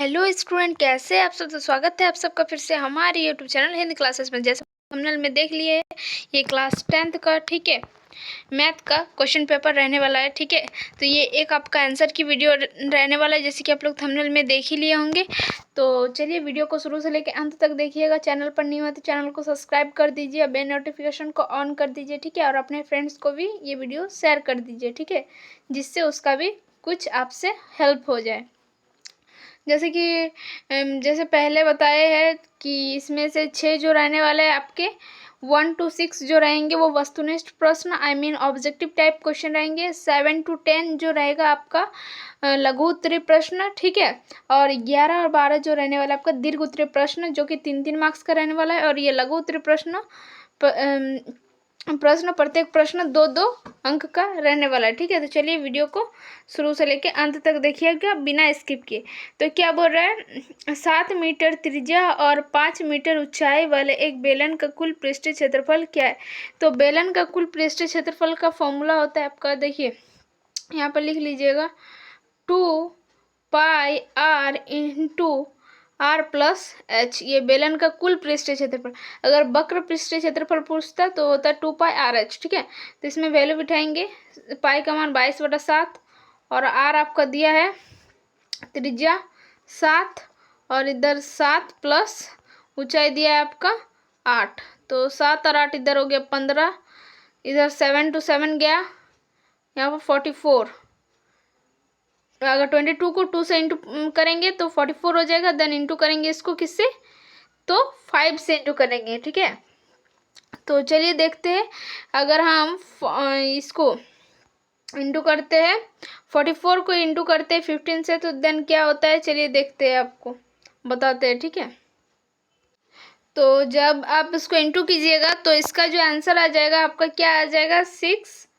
Hello student, कैसे हैं आप सब। तो स्वागत है आप सबका फिर से हमारे यूट्यूब चैनल हिंदी क्लासेस में। जैसे थंबनेल में देख लिए है, ये क्लास 10th का ठीक है मैथ का क्वेश्चन पेपर रहने वाला है। ठीक है, तो ये एक आपका आंसर की वीडियो रहने वाला है, जैसे कि आप लोग थंबनेल में देख ही लिए होंगे। तो चलिए वीडियो को शुरू से लेकर अंत तक देखिएगा। चैनल पर नहीं हुआ तो चैनल को सब्सक्राइब कर दीजिए, बेल नोटिफिकेशन को ऑन कर दीजिए। ठीक है, और अपने फ्रेंड्स को भी ये वीडियो शेयर कर दीजिए। ठीक है, जिससे उसका भी कुछ आपसे हेल्प हो जाए। जैसे कि जैसे पहले बताए हैं कि इसमें से 6 जो रहने वाले हैं आपके 1 to 6 जो रहेंगे वो वस्तुनिष्ठ प्रश्न ऑब्जेक्टिव टाइप क्वेश्चन रहेंगे। 7 to 10 जो रहेगा आपका लघु उत्तरीय प्रश्न। ठीक है, और 11 और 12 जो रहने वाला आपका दीर्घ उत्तरीय प्रश्न, जो कि 3-3 मार्क्स का रहने वाला है। और ये लघु उत्तरीय प्रश्न प्रत्येक प्रश्न 2-2 अंक का रहने वाला है। ठीक है, तो चलिए वीडियो को शुरू से लेके अंत तक देखिएगा बिना स्किप किए। तो क्या बोल रहा है, 7 मीटर त्रिज्या और 5 मीटर ऊंचाई वाले एक बेलन का कुल पृष्ठीय क्षेत्रफल क्या है। तो बेलन का कुल पृष्ठीय क्षेत्रफल का फॉर्मूला होता है आपका, देखिए यहाँ पर लिख लीजिएगा 2πr r+h। ये बेलन का कुल पृष्ठीय क्षेत्रफल। अगर वक्र पृष्ठीय क्षेत्रफल पूछता तो होता है 2πrh। ठीक है, तो इसमें वैल्यू बिठाएंगे। पाई का मान 22/7 और r आपका दिया है त्रिज्या 7 और इधर 7 प्लस ऊंचाई दिया है आपका 8। तो 7 और 8 इधर हो गया 15, इधर 7 to 7 गया यहाँ पर 44। अगर 22 को 2 से इंटू करेंगे तो 44 हो जाएगा। देन इंटू करेंगे इसको किससे, तो 5 से इंटू करेंगे। ठीक है, तो चलिए देखते हैं। अगर हम इसको इंटू करते हैं 44 को इंटू करते हैं 15 से, तो देन क्या होता है, चलिए देखते हैं, आपको बताते हैं। ठीक है, तो जब आप इसको इंटू कीजिएगा तो इसका जो आंसर आ जाएगा आपका क्या आ जाएगा 660।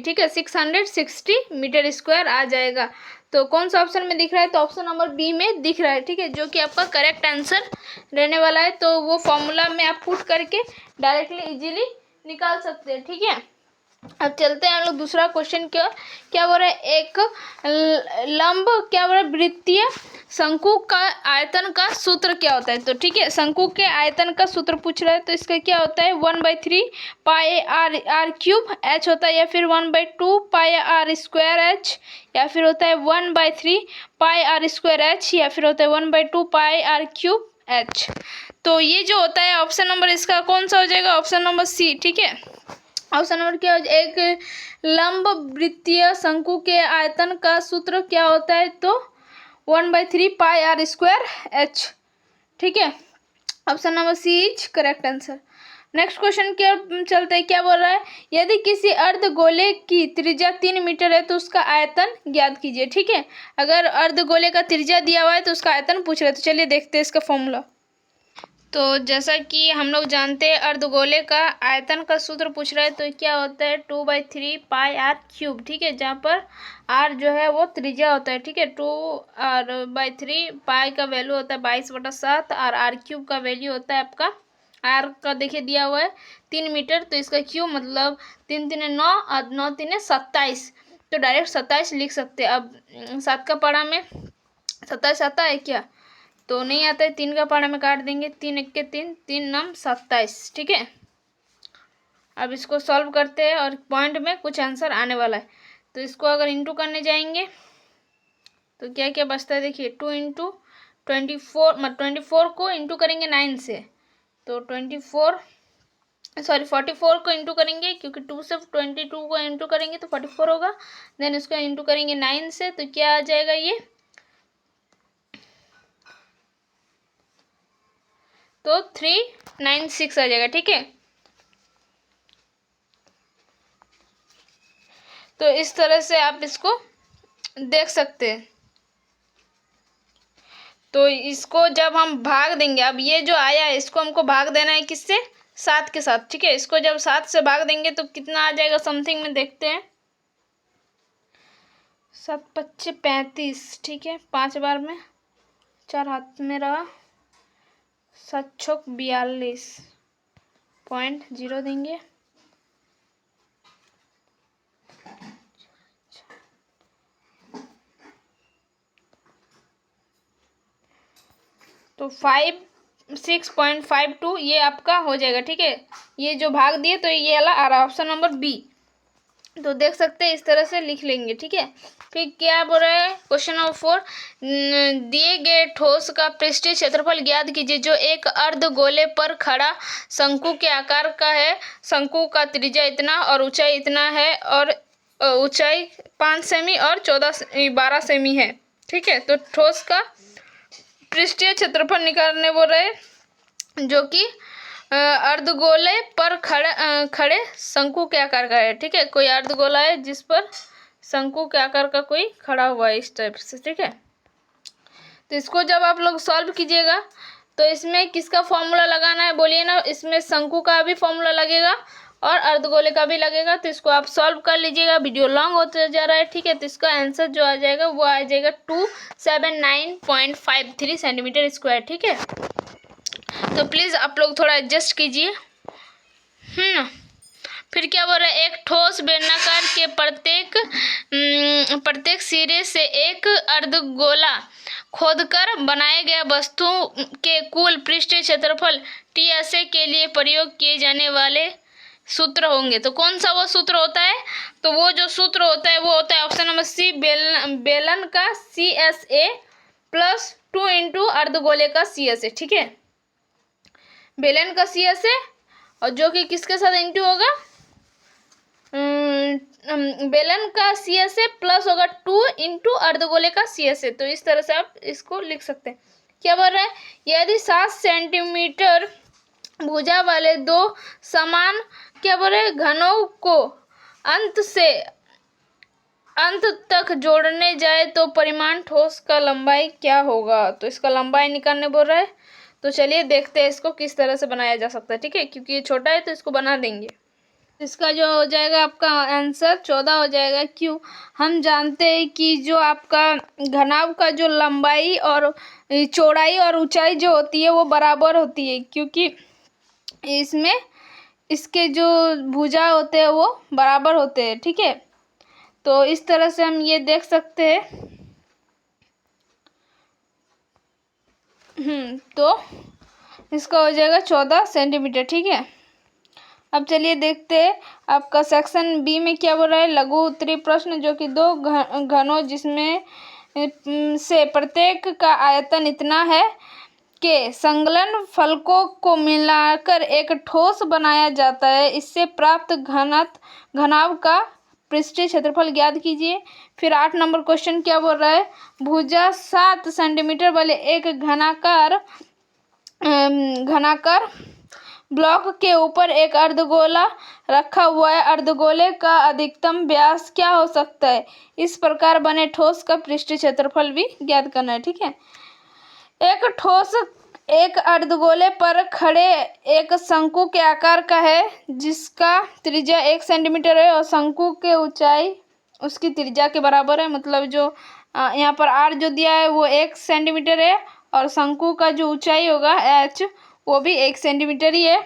ठीक है, 660 मीटर स्क्वायर आ जाएगा। तो कौन सा ऑप्शन में दिख रहा है, तो ऑप्शन नंबर बी में दिख रहा है। ठीक है, जो कि आपका करेक्ट आंसर रहने वाला है। तो वो फॉर्मूला में आप पुट करके डायरेक्टली इजीली निकाल सकते हैं। ठीक है, अब चलते हैं हम लोग दूसरा क्वेश्चन। क्या बोल रहा है, एक लंब क्या बोल रहा है वृत्तीय शंकु का आयतन का सूत्र क्या होता है। तो ठीक है, शंकु के आयतन का सूत्र पूछ रहा है, तो इसका क्या होता है 1/3 पाई आर क्यूब एच होता है, या फिर 1/2 पाई आर स्क्वायर एच, या फिर होता है 1/3 पाई आर स्क्वायर एच, या फिर होता है 1/2 पाई आर क्यूब एच। तो ये जो होता है ऑप्शन नंबर इसका कौन सा हो जाएगा, ऑप्शन नंबर सी। ठीक है, ऑप्शन नंबर क्या हो जाए, एक लंब वृत्तीय शंकु के आयतन का सूत्र क्या होता है, तो 1/3 पाई आर स्क्वायर एच। ठीक है, option number C is correct answer. Next question क्या चलता है, क्या बोल रहा है, यदि किसी अर्धगोले की त्रिज्या 3 मीटर है तो उसका आयतन ज्ञात कीजिए। ठीक है, अगर अर्धगोले का त्रिज्या दिया हुआ है तो उसका आयतन पूछ रहा है। तो चलिए देखते हैं इसका फॉर्मूला। तो जैसा कि हम लोग जानते हैं अर्धगोले का आयतन का सूत्र पूछ रहा है, तो क्या होता है 2/3 पाई आर क्यूब। ठीक है, जहाँ पर आर जो है वो त्रिज्या होता है। ठीक है, 2/3 पाई का वैल्यू होता है 22/7 और आर क्यूब का वैल्यू होता है आपका, आर का देखिए दिया हुआ है 3 मीटर, तो इसका क्यूब मतलब 3×3 = 9 और 9×3 = 27। तो डायरेक्ट 27 लिख सकते हैं। अब 7 का पारा में 27 आता है क्या, तो नहीं आता है। 3 का पारा में काट देंगे, 3×1 = 3, 3×9 = 27। ठीक है, अब इसको सॉल्व करते हैं और पॉइंट में कुछ आंसर आने वाला है। तो इसको अगर इंटू करने जाएंगे तो क्या क्या बचता है, देखिए 2 × 24 24 को इंटू करेंगे 9 से, तो 44 को इंटू करेंगे, क्योंकि 2 से 22 को इंटू करेंगे तो 44 होगा। देन इसको इंटू करेंगे 9 से, तो क्या आ जाएगा ये, तो 396 आ जाएगा। ठीक है, तो इस तरह से आप इसको देख सकते हैं। तो इसको जब हम भाग देंगे, अब ये जो आया है इसको हमको भाग देना है किससे, 7 के साथ। ठीक है, इसको जब 7 से भाग देंगे तो कितना आ जाएगा समथिंग में, देखते हैं। 7×5 = 35। ठीक है, 5 बार में 4 हाथ में रहा, 7×6 = 42.0 देंगे। तो 6.52 ये आपका हो जाएगा। ठीक है, ये जो भाग दिए तो ये वाला आ रहा ऑप्शन नंबर बी। तो देख सकते हैं, इस तरह से लिख लेंगे। ठीक है, फिर क्या बोल रहा है क्वेश्चन नंबर 4, दिए गए ठोस का पृष्ठीय क्षेत्रफल ज्ञात कीजिए जो एक अर्धगोले पर खड़ा शंकु के आकार का है। शंकु का त्रिज्या इतना और ऊंचाई इतना है, और ऊंचाई 5 सेमी और 12 सेमी है। ठीक है, तो ठोस का पृष्ठीय क्षेत्रफल निकालने बोल रहे जो कि अर्धगोले पर खड़े शंकु के आकार का है। ठीक है, कोई अर्धगोला है जिस पर शंकु के आकार का कोई खड़ा हुआ है इस टाइप से। ठीक है, तो इसको जब आप लोग सॉल्व कीजिएगा तो इसमें किसका फॉर्मूला लगाना है बोलिए ना। इसमें शंकु का भी फॉर्मूला लगेगा और अर्धगोले का भी लगेगा। तो इसको आप सॉल्व कर लीजिएगा, वीडियो लॉन्ग होते जा रहा है। ठीक है, तो इसका आंसर जो आ जाएगा वो आ जाएगा 279.53 सेंटीमीटर स्क्वायर। ठीक है, तो प्लीज़ आप लोग थोड़ा एडजस्ट कीजिए। फिर क्या बोल रहा है, एक ठोस बेलनाकार के प्रत्येक सिरे से एक अर्धगोला खोदकर बनाए गए वस्तु के कुल पृष्ठीय क्षेत्रफल टीएसए के लिए प्रयोग किए जाने वाले सूत्र होंगे। तो कौन सा वो सूत्र होता है, तो वो जो सूत्र होता है वो होता है ऑप्शन नंबर सी, बेलन का CSA प्लस 2 इंटू अर्धगोले का CSA। ठीक है, बेलन का CSA और जो कि किसके साथ इंटू होगा, बेलन का CSA प्लस होगा 2 इंटू अर्धगोले का CSA। तो इस तरह से आप इसको लिख सकते हैं। क्या बोल रहा है, यदि 7 सेंटीमीटर भुजा वाले दो समान क्या बोल रहे घनों को अंत से अंत तक जोड़ने जाए तो परिमाण ठोस का लंबाई क्या होगा। तो इसका लंबाई निकालने बोल रहा है। तो चलिए देखते हैं इसको किस तरह से बनाया जा सकता है। ठीक है, क्योंकि ये छोटा है तो इसको बना देंगे। इसका जो हो जाएगा आपका आंसर 14 हो जाएगा। क्यों, हम जानते हैं कि जो आपका घनाभ का जो लंबाई और चौड़ाई और ऊंचाई जो होती है वो बराबर होती है, क्योंकि इसमें इसके जो भुजा होते हैं वो बराबर होते हैं। ठीक है, तो इस तरह से हम ये देख सकते हैं। तो इसका हो जाएगा 14 सेंटीमीटर। ठीक है, अब चलिए देखते हैं आपका सेक्शन बी में क्या बोल रहा है। लघु उत्तरीय प्रश्न, जो कि दो घनों जिसमें से प्रत्येक का आयतन इतना है के संलग्न फलकों को मिलाकर एक ठोस बनाया जाता है, इससे प्राप्त घनाभ का पृष्ठीय क्षेत्रफल ज्ञात कीजिए। फिर 8 नंबर क्वेश्चन क्या बोल रहा है, भुजा 7 सेंटीमीटर वाले एक घनाकार ब्लॉक के ऊपर एक अर्धगोला रखा हुआ है। अर्धगोले का अधिकतम व्यास क्या हो सकता है। इस प्रकार बने ठोस का पृष्ठीय क्षेत्रफल भी ज्ञात करना है। ठीक है, एक ठोस एक अर्धगोले पर खड़े एक शंकु के आकार का है जिसका त्रिज्या 1 सेंटीमीटर है और शंकु के ऊंचाई उसकी त्रिज्या के बराबर है। मतलब जो यहाँ पर R जो दिया है वो 1 सेंटीमीटर है और शंकु का जो ऊंचाई होगा H वो भी 1 सेंटीमीटर ही है।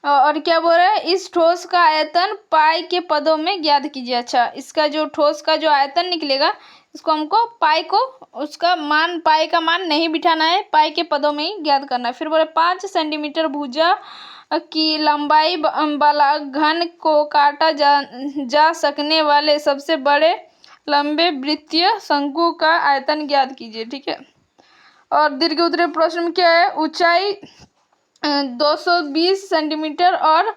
और क्या बोल रहा है, इस ठोस का आयतन पाई के पदों में ज्ञात कीजिए। अच्छा, इसका जो ठोस का जो आयतन निकलेगा इसको हमको पाई को उसका मान पाई का मान नहीं बिठाना है, पाई के पदों में ही ज्ञात करना है। फिर बोले 5 सेंटीमीटर भुजा की लंबाई वाला घन को काटा जा सकने वाले सबसे बड़े लंबे वृत्तीय शंकु का आयतन ज्ञात कीजिए। ठीक है, और दीर्घ उत्तरीय प्रश्न में क्या है, ऊंचाई 220 सेंटीमीटर और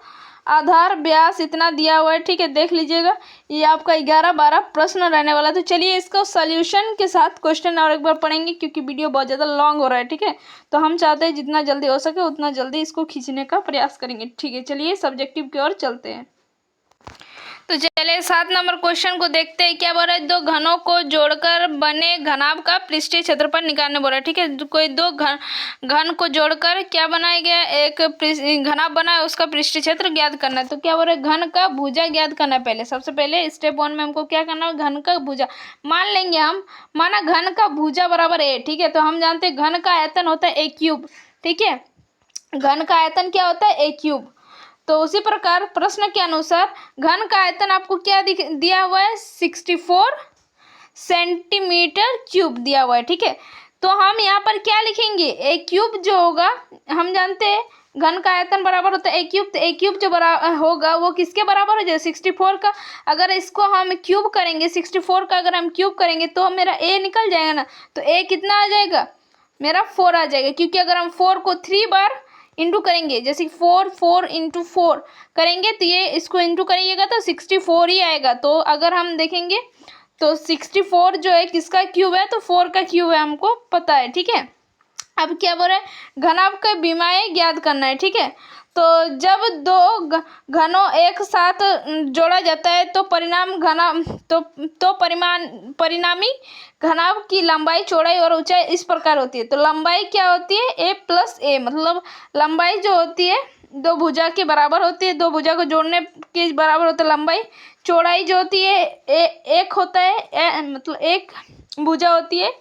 आधार व्यास इतना दिया हुआ है। ठीक है, देख लीजिएगा, ये आपका 11-12 प्रश्न रहने वाला। तो चलिए इसको सॉल्यूशन के साथ क्वेश्चन और एक बार पढ़ेंगे, क्योंकि वीडियो बहुत ज़्यादा लॉन्ग हो रहा है। ठीक है, तो हम चाहते हैं जितना जल्दी हो सके उतना जल्दी इसको खींचने का प्रयास करेंगे। ठीक है, चलिए सब्जेक्टिव की ओर चलते हैं। तो चलिए 7 नंबर क्वेश्चन को देखते हैं। क्या बोल रहा है, दो घनों को जोड़कर बने घनाभ का पृष्ठीय क्षेत्रफल निकालने बोल रहा है। ठीक है, कोई दो घन को जोड़कर क्या बनाया गया, एक घनाभ बना है, उसका पृष्ठीय क्षेत्र ज्ञात करना है। तो क्या बोल रहा है, घन का भुजा ज्ञात करना है। पहले सबसे पहले स्टेप 1 में हमको क्या करना है, घन का भुजा मान लेंगे हम। माना घन का भुजा बराबर A। ठीक है, तो हम जानते हैं घन का आयतन होता है A क्यूब। ठीक है, घन का आयतन क्या होता है, A क्यूब। तो उसी प्रकार प्रश्न के अनुसार घन का आयतन आपको क्या दिया हुआ है, 64 सेंटीमीटर क्यूब दिया हुआ है। ठीक है, तो हम यहाँ पर क्या लिखेंगे, ए क्यूब जो होगा, हम जानते हैं घन का आयतन बराबर होता है ए क्यूब, तो ए क्यूब जो बराबर होगा वो किसके बराबर हो जाएगा, 64 का। अगर इसको हम क्यूब करेंगे, 64 का अगर हम क्यूब करेंगे तो मेरा ए निकल जाएगा ना, तो ए कितना आ जाएगा, मेरा 4 आ जाएगा, क्योंकि अगर हम 4 को 3 बार इंटू करेंगे, जैसे 4 4 इंटू 4 करेंगे तो ये इसको इंटू करिएगा तो 64 ही आएगा। तो अगर हम देखेंगे तो 64 जो है किसका क्यूब है, तो 4 का क्यूब है, हमको पता है, ठीक है। अब क्या बोल रहे हैं, घनाभ का विमाएं ज्ञात करना है, ठीक है। तो जब दो घनों एक साथ जोड़ा जाता है तो परिणामी घनाभ की लंबाई, चौड़ाई और ऊंचाई इस प्रकार होती है। तो लंबाई क्या होती है, ए प्लस ए, मतलब लंबाई जो होती है दो भुजा के बराबर होती है, दो भुजा को जोड़ने के बराबर होता है लंबाई। चौड़ाई जो होती है एक होता है, मतलब एक भुजा होती है,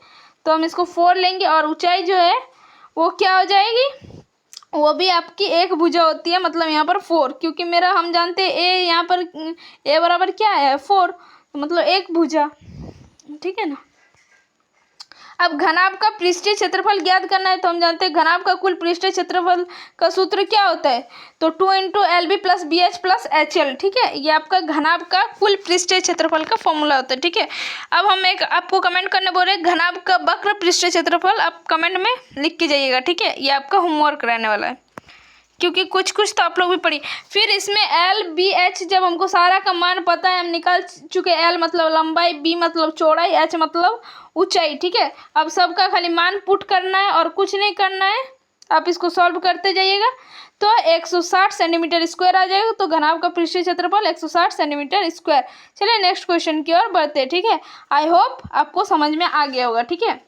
तो हम इसको 4 लेंगे। और ऊंचाई जो है वो क्या हो जाएगी, वो भी आपकी एक भुजा होती है, मतलब यहाँ पर 4, क्योंकि मेरा हम जानते हैं ए यहाँ पर ए बराबर क्या है 4, तो मतलब एक भुजा, ठीक है ना। अब घनाभ का पृष्ठीय क्षेत्रफल ज्ञात करना है, तो हम जानते हैं घनाभ का कुल पृष्ठीय क्षेत्रफल का सूत्र क्या होता है, तो 2 into L B plus B H plus H L, ठीक है। ये आपका घनाभ का कुल पृष्ठीय क्षेत्रफल का फॉर्मूला होता है, ठीक है। अब हम एक आपको कमेंट करने बोल रहे हैं, घनाभ का वक्र पृष्ठीय क्षेत्रफल आप कमेंट में लिख के जाइएगा, ठीक है। ये आपका होमवर्क रहने वाला है, क्योंकि कुछ कुछ तो आप लोग भी पढ़िए। फिर इसमें एल बी एच, जब हमको सारा का मान पता है, हम निकाल चुके, एल मतलब लंबाई, बी मतलब चौड़ाई, एच मतलब ऊंचाई, ठीक है। अब सबका खाली मान पुट करना है और कुछ नहीं करना है, आप इसको सॉल्व करते जाइएगा तो 160 सेंटीमीटर स्क्वायर आ जाएगा। तो घनाभ का पृष्ठीय क्षेत्रफल 160 सेंटीमीटर स्क्वायर। चलिए नेक्स्ट क्वेश्चन की ओर बढ़ते हैं, ठीक है। आई होप आपको समझ में आ गया होगा, ठीक है।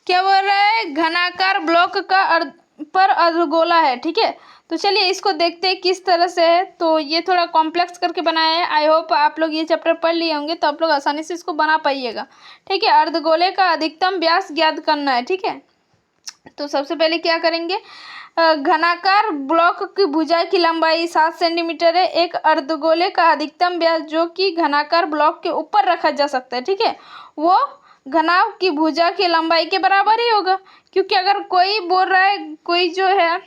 क्या बोल रहा है, घनाकार ब्लॉक का पर अर्धगोला है, ठीक है। तो चलिए इसको देखते हैं किस तरह से है। तो ये थोड़ा कॉम्प्लेक्स करके बनाया है, आई होप आप लोग ये चैप्टर पढ़ लिए होंगे तो आप लोग आसानी से इसको बना पाइएगा, ठीक है। अर्धगोले का अधिकतम व्यास ज्ञात करना है, ठीक है। तो सबसे पहले क्या करेंगे, घनाकार ब्लॉक की भुजा की लंबाई 7 सेंटीमीटर है। एक अर्धगोले का अधिकतम व्यास जो कि घनाकार ब्लॉक के ऊपर रखा जा सकता है, ठीक है, वो घनाभ की भुजा की लंबाई के बराबर ही होगा। क्योंकि अगर कोई बोल रहा है, कोई जो है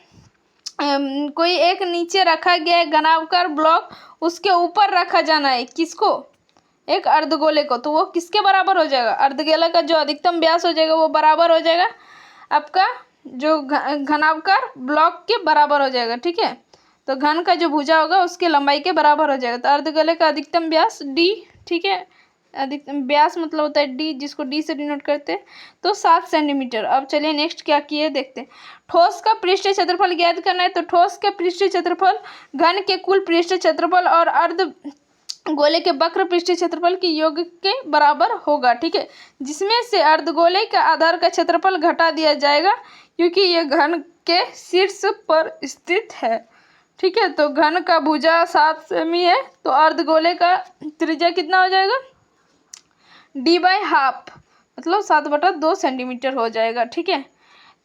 कोई एक नीचे रखा गया है घनाभकार ब्लॉक, उसके ऊपर रखा जाना है किसको, एक अर्धगोले को, तो वो किसके बराबर हो जाएगा, अर्धगोले का जो अधिकतम व्यास हो जाएगा वो बराबर हो जाएगा आपका जो घनाभकार ब्लॉक के बराबर हो जाएगा, ठीक है। तो घन का जो भुजा होगा उसके लंबाई के बराबर हो जाएगा। तो अर्धगोले का अधिकतम व्यास डी, ठीक है, अधिकतम व्यास मतलब होता है डी, जिसको डी से डिनोट करते हैं, तो 7 सेंटीमीटर। अब चलिए नेक्स्ट क्या किए देखते हैं। ठोस का पृष्ठीय क्षेत्रफल ज्ञात करना है। तो ठोस के पृष्ठीय क्षेत्रफल घन के कुल पृष्ठीय क्षेत्रफल और अर्ध गोले के वक्र पृष्ठीय क्षेत्रफल के योग के बराबर होगा, ठीक है। जिसमें से अर्धगोले के आधार का क्षेत्रफल घटा दिया जाएगा, क्योंकि यह घन के शीर्ष पर स्थित है, ठीक है। तो घन का भुजा 7 सेमी है, तो अर्धगोले का त्रिज्या कितना हो जाएगा, डी बाई हाफ, मतलब 7/2 सेंटीमीटर हो जाएगा, ठीक है।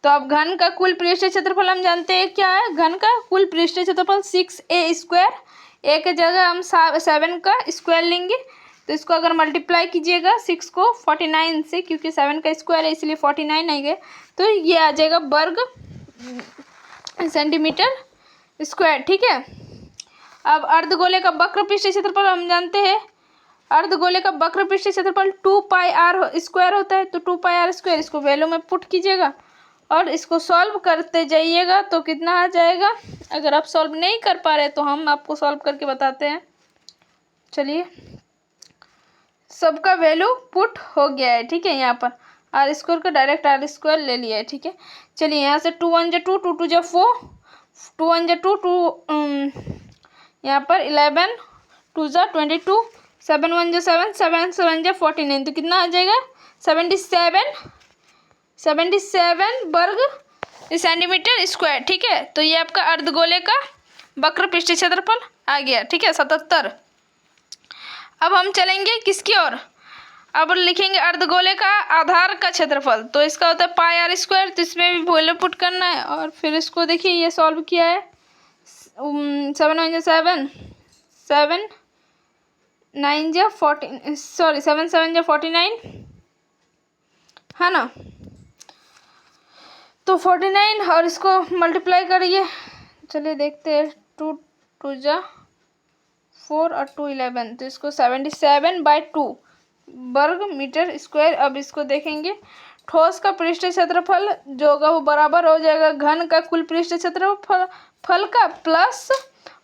तो अब घन का कुल पृष्ठीय क्षेत्रफल हम जानते हैं क्या है, घन का कुल पृष्ठीय क्षेत्रफल 6a², ए के जगह हम 7 का स्क्वायर लेंगे, तो इसको अगर मल्टीप्लाई कीजिएगा 6 को 49 से, क्योंकि 7 का स्क्वायर है इसलिए 49 आएगा, तो ये आ जाएगा वर्ग सेंटीमीटर स्क्वायर, ठीक है। अब अर्धगोले का वक्र पृष्ठीय क्षेत्रफल हम जानते हैं, अर्धगोले का वक्र पृष्ठीय क्षेत्रफल 2πr² होता है। तो 2πr², इसको वैल्यू में पुट कीजिएगा और इसको सॉल्व करते जाइएगा तो कितना आ जाएगा। अगर आप सॉल्व नहीं कर पा रहे तो हम आपको सॉल्व करके बताते हैं। चलिए सबका वैल्यू पुट हो गया है, ठीक है। यहाँ पर r² का डायरेक्ट r² ले लिया है, ठीक है। चलिए यहाँ से 2 1 2 2 2 4, 2 1 2 2, यहाँ पर 11 2 22, 7 1 7, 7 7 49, तो कितना आ जाएगा 77 वर्ग सेंटीमीटर स्क्वायर, ठीक है। तो ये आपका अर्धगोले का वक्र पृष्ठीय क्षेत्रफल आ गया, ठीक है, 77। अब हम चलेंगे किसकी ओर, अब लिखेंगे अर्धगोले का आधार का क्षेत्रफल। तो इसका होता है πr², तो इसमें भी वैल्यू पुट करना है और फिर इसको देखिए ये सॉल्व किया है, 7 1 7, 7 9 14, सॉरी 7 7 49, है ना। तो 49 और इसको मल्टीप्लाई करिए। चलिए देखते हैं, 2 2 जा 4 और 2 11, तो इसको 77/2 वर्ग मीटर स्क्वायर। अब इसको देखेंगे, ठोस का पृष्ठ क्षेत्रफल जो होगा वो बराबर हो जाएगा घन का कुल पृष्ठ क्षेत्रफल का, प्लस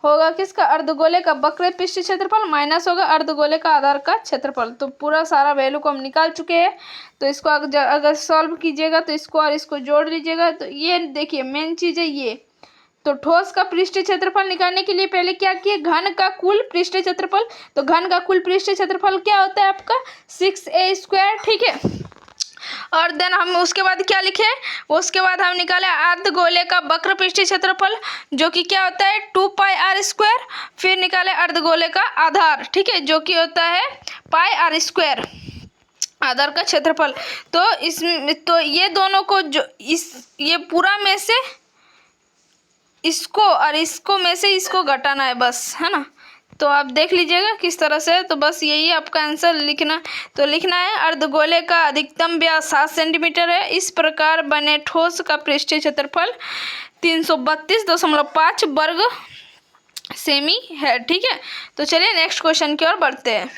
होगा किसका, अर्धगोले का वक्र पृष्ठ क्षेत्रफल, माइनस होगा अर्धगोले का आधार का क्षेत्रफल। तो पूरा सारा वैल्यू को हम निकाल चुके हैं। तो इसको अगर सॉल्व कीजिएगा तो इसको और इसको जोड़ लीजिएगा। तो ये देखिए मेन चीज़ है ये। तो ठोस का पृष्ठ क्षेत्रफल निकालने के लिए पहले क्या किए, घन का कुल पृष्ठ क्षेत्रफल। तो घन का कुल पृष्ठ क्षेत्रफल क्या होता है आपका 6a², ठीक है। और देन हम उसके बाद क्या लिखे, उसके बाद हम निकाले अर्धगोले का वक्र पृष्ठ क्षेत्रफल जो कि क्या होता है 2πr²। फिर निकाले अर्धगोले का आधार, ठीक है, जो कि होता है πr², आधार का क्षेत्रफल। तो तो ये दोनों को जो ये पूरा में से इसको और इसको में से इसको घटाना है बस, है ना। तो आप देख लीजिएगा किस तरह से। तो बस यही आपका आंसर लिखना। तो लिखना है अर्धगोले का अधिकतम व्यास 7 सेंटीमीटर है। इस प्रकार बने ठोस का पृष्ठीय क्षेत्रफल 332.5 वर्ग सेमी है, ठीक है। तो चलिए नेक्स्ट क्वेश्चन की ओर बढ़ते हैं।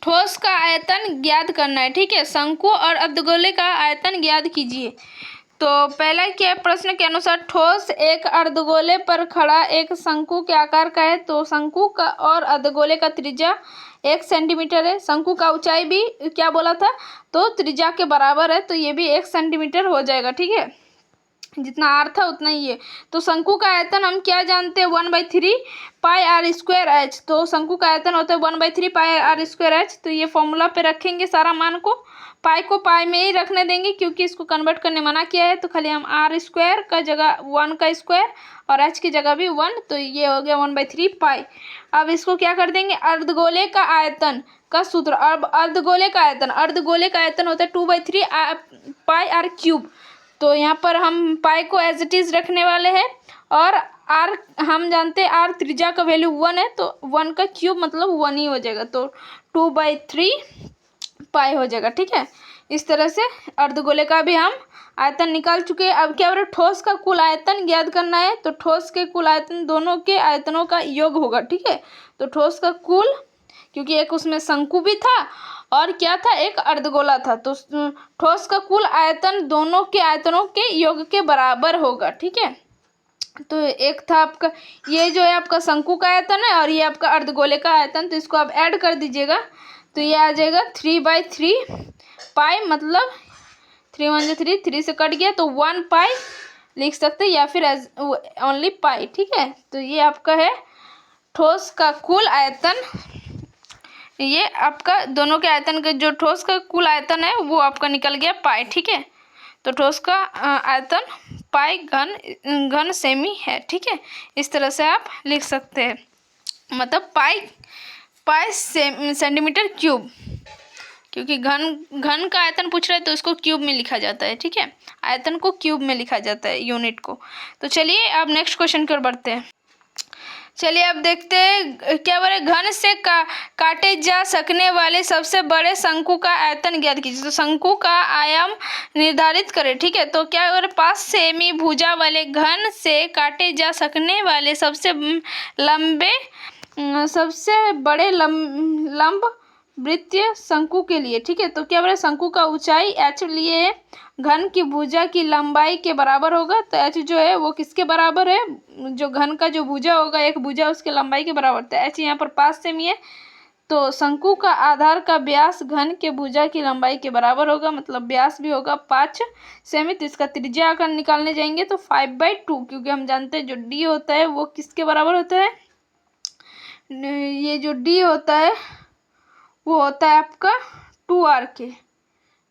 ठोस का आयतन ज्ञात करना है, ठीक है। शंकु और अर्धगोले का आयतन ज्ञात कीजिए। तो पहला क्या प्रश्न के अनुसार ठोस एक अर्धगोले पर खड़ा एक शंकु के आकार का है। तो शंकु का और अर्धगोले का त्रिज्या 1 सेंटीमीटर है। शंकु का ऊंचाई भी क्या बोला था, तो त्रिज्या के बराबर है। तो ये भी 1 सेंटीमीटर हो जाएगा, ठीक है। जितना आर था उतना ही है। तो शंकु का आयतन हम क्या जानते हैं 1/3 πr²h। तो शंकु का आयतन होता है 1/3 πr²h। तो ये फॉर्मूला पे रखेंगे सारा मान को, पाई को पाई में ही रखने देंगे क्योंकि इसको कन्वर्ट करने मना किया है। तो खाली हम r² का जगह 1 का स्क्वायर और h की जगह भी 1, तो ये हो गया 1/3 पाई। अब इसको क्या कर देंगे, अर्धगोले का आयतन का सूत्र। अब अर्धगोले का आयतन होता है 2/3 πr³। तो यहाँ पर हम पाई को एज इट इज़ रखने वाले हैं और आर हम जानते हैं आर त्रिज्या का वैल्यू 1 है। तो 1 का क्यूब मतलब 1 ही हो जाएगा। तो 2/3 पाई हो जाएगा, ठीक है। इस तरह से अर्धगोले का भी हम आयतन निकाल चुके हैं। अब क्या हो रहा है, ठोस का कुल आयतन ज्ञात करना है। तो ठोस के कुल आयतन दोनों के आयतनों का योग होगा, ठीक है। तो ठोस का कुल, क्योंकि एक उसमें शंकु भी था और क्या था, एक अर्धगोला था। तो ठोस का कुल आयतन दोनों के आयतनों के योग के बराबर होगा, ठीक है। तो एक था आपका ये जो है आपका शंकु का आयतन है और ये आपका अर्धगोले का आयतन। तो इसको आप ऐड कर दीजिएगा। तो ये आ जाएगा 3/3 पाई, मतलब 3 1 3, 3 से कट गया तो 1 पाई लिख सकते हैं या फिर एज ओनली पाई, ठीक है। तो ये आपका है ठोस का कुल आयतन। ये आपका दोनों के आयतन का जो ठोस का कुल आयतन है वो आपका निकल गया पाई, ठीक है। तो ठोस का आयतन पाई घन सेमी है, ठीक है। इस तरह से आप लिख सकते हैं, मतलब पाई सेंटीमीटर क्यूब, क्योंकि घन का आयतन पूछ रहा है तो इसको क्यूब में लिखा जाता है, ठीक है। आयतन को क्यूब में लिखा जाता है, यूनिट को। तो चलिए अब नेक्स्ट क्वेश्चन की ओर बढ़ते हैं। चलिए अब देखते हैं क्या बोले, घन से काटे जा सकने वाले सबसे बड़े शंकु का आयतन ज्ञात कीजिए। तो शंकु का आयाम निर्धारित करें, ठीक है। तो क्या बोले, 5 सेमी भुजा वाले घन से काटे जा सकने वाले सबसे बड़े लंब वृत्तीय शंकु के लिए, ठीक है। तो क्या बोले, शंकु का ऊंचाई h लिए घन की भुजा की लंबाई के बराबर होगा। तो h जो है वो किसके बराबर है, जो घन का जो भुजा होगा, एक भुजा उसके लंबाई के बराबर। तो h यहाँ पर 5 सेमी है। तो शंकु का आधार का व्यास घन के भुजा की लंबाई के बराबर होगा, मतलब व्यास भी होगा 5 सेमी। तो इसका त्रिज्या अगर निकालने जाएंगे तो 5/2, क्योंकि हम जानते हैं जो d होता है वो किसके बराबर होता है, ये जो d होता है वो होता है आपका 2r के,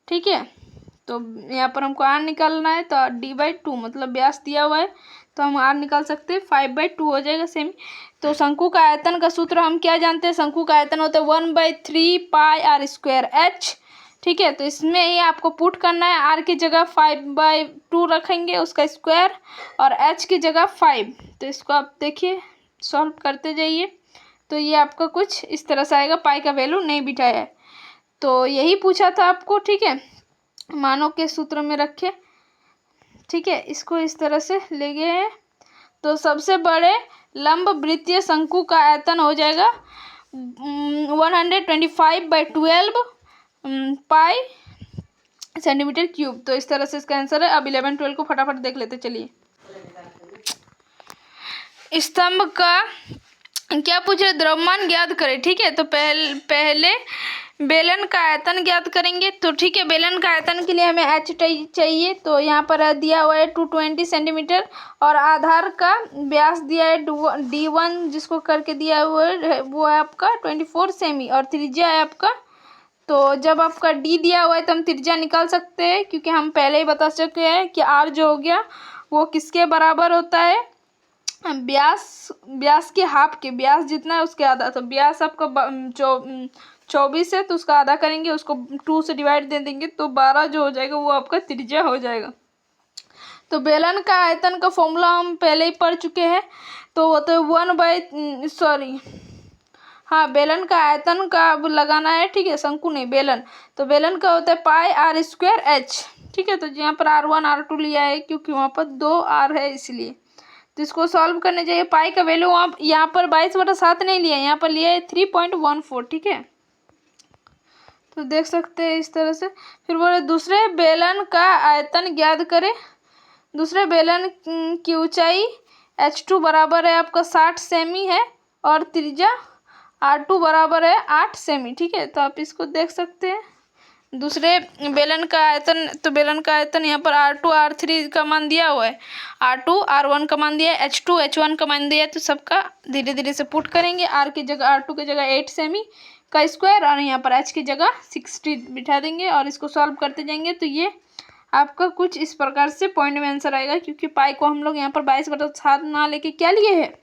ठीक है। तो यहाँ पर हमको r निकालना है तो d/2 मतलब व्यास दिया हुआ है तो हम r निकाल सकते हैं, 5/2 हो जाएगा सेमी। तो शंकु का आयतन का सूत्र हम क्या जानते हैं, शंकु का आयतन होता है 1/3 πr²h, ठीक है। तो इसमें ही आपको पुट करना है, r की जगह 5/2 रखेंगे उसका स्क्वायर और h की जगह 5। तो इसको आप देखिए सॉल्व करते जाइए। तो ये आपका कुछ इस तरह से आएगा, पाई का वैल्यू नहीं बिठाया है। तो यही पूछा था आपको, ठीक है। मानों के सूत्र में रखे, ठीक है। इसको इस तरह से ले गए हैं। तो सबसे बड़े लंब वृत्तीय शंकु का आयतन हो जाएगा 125/12 पाई सेंटीमीटर क्यूब। तो इस तरह से इसका आंसर है। अब 11 12 को फटाफट देख लेते चलिए। स्तंभ का क्या पूछ रहे, द्रव्यमान ज्ञात करें, ठीक है। तो पहले बेलन का आयतन ज्ञात करेंगे। तो ठीक है, बेलन का आयतन के लिए हमें एच चाहिए। तो यहाँ पर दिया हुआ है 220 सेंटीमीटर और आधार का व्यास दिया है D1 जिसको करके दिया हुआ है वो है आपका 24 सेमी और त्रिज्या है आपका। तो जब आपका डी दिया हुआ है तो हम त्रिज्या निकाल सकते हैं, क्योंकि हम पहले ही बता चुके हैं कि आर जो हो गया वो किसके बराबर होता है, व्यास के हाफ के, व्यास जितना है उसके आधा। तो व्यास आपका 24 है तो उसका आधा करेंगे, उसको 2 से डिवाइड दे देंगे तो 12 जो हो जाएगा वो आपका त्रिज्या हो जाएगा। तो बेलन का आयतन का फॉर्मूला हम पहले ही पढ़ चुके हैं। तो वो तो बेलन का आयतन का अब लगाना है, ठीक है, शंकु नहीं बेलन। तो बेलन का होता है पाई आर स्क्वायर एच, ठीक है। तो यहाँ पर R1 R2 लिया है क्योंकि वहाँ पर 2 R है इसलिए। तो इसको सॉल्व करने चाहिए। पाई का वैल्यू आप यहाँ पर 22/7 नहीं लिया, यहाँ पर लिया है 3.14, ठीक है। तो देख सकते हैं इस तरह से। फिर बोले दूसरे बेलन का आयतन ज्ञात करें। दूसरे बेलन की ऊंचाई H2 बराबर है आपका 60 सेमी है और त्रिज्या R2 बराबर है 8 सेमी, ठीक है। तो आप इसको देख सकते हैं दूसरे बेलन का आयतन। तो बेलन का आयतन यहाँ पर R2 R3 का मान दिया हुआ है, R2 R1 का मान दिया है, H2 H1 का मान दिया है। तो सबका धीरे धीरे से पुट करेंगे। R की जगह R2 की जगह 8 सेमी का स्क्वायर और यहाँ पर H की जगह 60 बिठा देंगे और इसको सॉल्व करते जाएंगे। तो ये आपका कुछ इस प्रकार से पॉइंट में आंसर आएगा, क्योंकि पाई को हम लोग यहाँ पर 22/7 ना लेके क्या लिए है,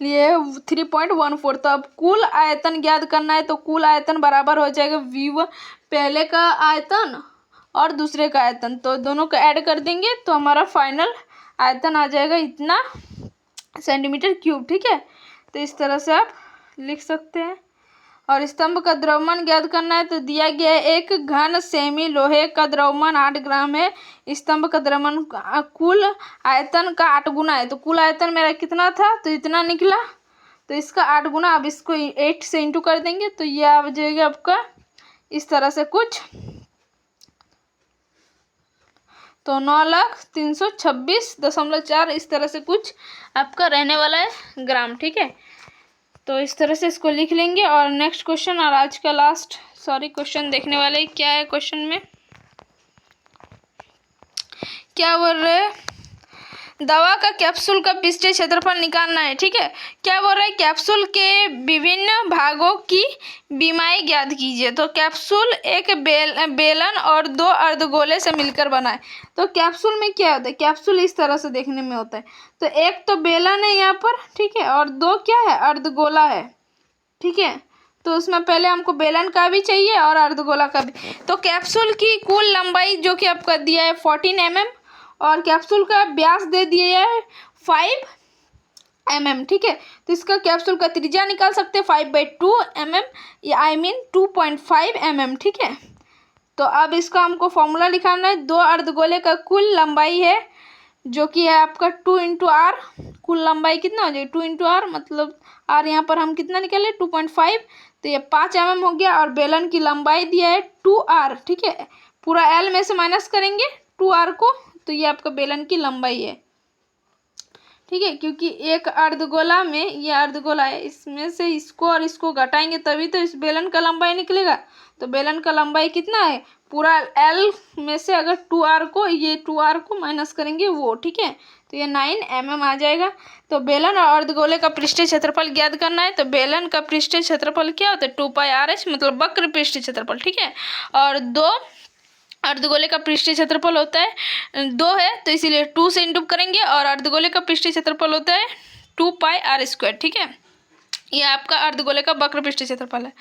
लिए 3.14। तो अब कुल आयतन ज्ञात करना है। तो कुल आयतन बराबर हो जाएगा V1 पहले का आयतन और दूसरे का आयतन, तो दोनों को ऐड कर देंगे तो हमारा फाइनल आयतन आ जाएगा इतना सेंटीमीटर क्यूब, ठीक है। तो इस तरह से आप लिख सकते हैं। और स्तंभ का द्रव्यमान ज्ञात करना है। तो दिया गया है 1 घन सेमी लोहे का द्रव्यमान 8 ग्राम है। स्तंभ का द्रव्यमान कुल आयतन का 8 गुना है। तो कुल आयतन मेरा कितना था, तो इतना निकला। तो इसका 8 गुना, अब इसको 8 से इंटू कर देंगे तो ये आ जाएगा आपका इस तरह से कुछ। तो 9,326.4 इस तरह से कुछ आपका रहने वाला है ग्राम, ठीक है। तो इस तरह से इसको लिख लेंगे। और नेक्स्ट क्वेश्चन और आज का लास्ट क्वेश्चन देखने वाले क्या है। क्वेश्चन में क्या बोल रहे हैं, दवा का कैप्सूल का पृष्ठीय क्षेत्रफल निकालना है, ठीक है। क्या बोल रहा है, कैप्सूल के विभिन्न भागों की बीमाई ज्ञात कीजिए। तो कैप्सूल एक बेलन और 2 अर्धगोले से मिलकर बना है। तो कैप्सूल में क्या होता है, कैप्सूल इस तरह से देखने में होता है। तो एक तो बेलन है यहाँ पर, ठीक है, और 2 क्या है, अर्धगोला है, ठीक है। तो उसमें पहले हमको बेलन का भी चाहिए और अर्धगोला का भी। तो कैप्सूल की कुल लंबाई जो कि आपका दिया है 14 mm और कैप्सूल का व्यास दे दिया है 5 mm, ठीक है। तो इसका कैप्सूल का त्रिज्या निकाल सकते हैं 5/2 mm या 2.5 mm, ठीक है। तो अब इसका हमको फॉर्मूला लिखाना है। 2 अर्धगोले का कुल लंबाई है जो कि है आपका 2 × R। कुल लंबाई कितना हो जाएगी 2 × R, मतलब R यहाँ पर हम कितना निकाले 2.5, तो ये 5 mm हो गया। और बेलन की लंबाई दिया है 2R, ठीक है। पूरा L में से माइनस करेंगे 2R को, तो ये आपका बेलन की लंबाई है, ठीक है। क्योंकि एक अर्धगोला में ये अर्धगोला है, इसमें से इसको और इसको घटाएंगे तभी तो इस बेलन का लंबाई निकलेगा। तो बेलन का लंबाई कितना है, पूरा L में से अगर 2R को, ये 2R को माइनस करेंगे वो, ठीक है। तो ये 9 mm आ जाएगा। तो बेलन और अर्धगोले का पृष्ठीय क्षेत्रफल ज्ञात करना है। तो बेलन का पृष्ठीय क्षेत्रफल क्या होता है 2πRh, मतलब वक्र पृष्ठीय क्षेत्रफल, ठीक है। और 2 अर्धगोले का पृष्ठीय क्षेत्रफल होता है 2 है, तो इसीलिए 2 से इंटू करेंगे। और अर्धगोले का पृष्ठीय क्षेत्रफल होता है 2πr², ठीक है। ये आपका अर्धगोले का वक्र पृष्ठीय क्षेत्रफल है।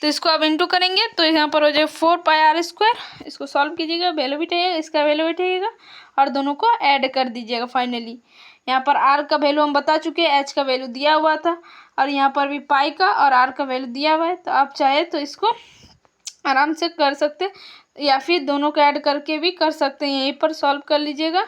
तो इसको अब इंटू करेंगे तो यहाँ पर हो जाएगा 4πr²। इसको सॉल्व कीजिएगा, वैल्यू भी चाहिए, इसका वैल्यू भी चाहिएगा और दोनों को ऐड कर दीजिएगा। फाइनली यहाँ पर R का वैल्यू हम बता चुके हैं, H का वैल्यू दिया हुआ था और यहाँ पर भी पाई का और R का वैल्यू दिया हुआ है। तो आप चाहे तो इसको आराम से कर सकते, या फिर दोनों को ऐड करके भी कर सकते हैं। यहीं पर सॉल्व कर लीजिएगा।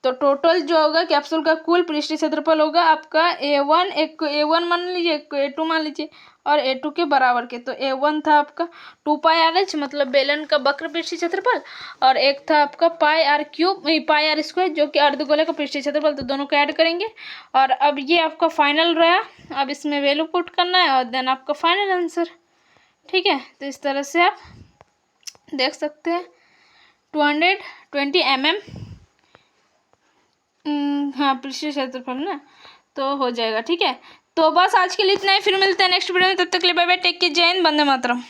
तो टोटल जो होगा कैप्सूल का कुल पृष्ठीय क्षेत्रफल होगा आपका A1, एक को A1 मान लीजिए, एक को A2 मान लीजिए, और A2 के बराबर के। तो A1 था आपका 2πRh, मतलब बेलन का वक्र पृष्ठीय क्षेत्रफल, और एक था आपका πr² जो कि अर्धगोले का पृष्ठीय क्षेत्रफल। तो दोनों को ऐड करेंगे और अब ये आपका फाइनल रहा। अब इसमें वैल्यू पुट करना है और देन आपका फाइनल आंसर। ठीक है, तो इस तरह से आप देख सकते हैं 220 mm, हाँ पृष्ठीय क्षेत्रफल ना, तो हो जाएगा। ठीक है, तो बस आज के लिए इतना ही, फिर मिलते हैं नेक्स्ट वीडियो में। तब तक के लिए बाय बाय, टेक केयर, जय हिंद, वंदे मातरम।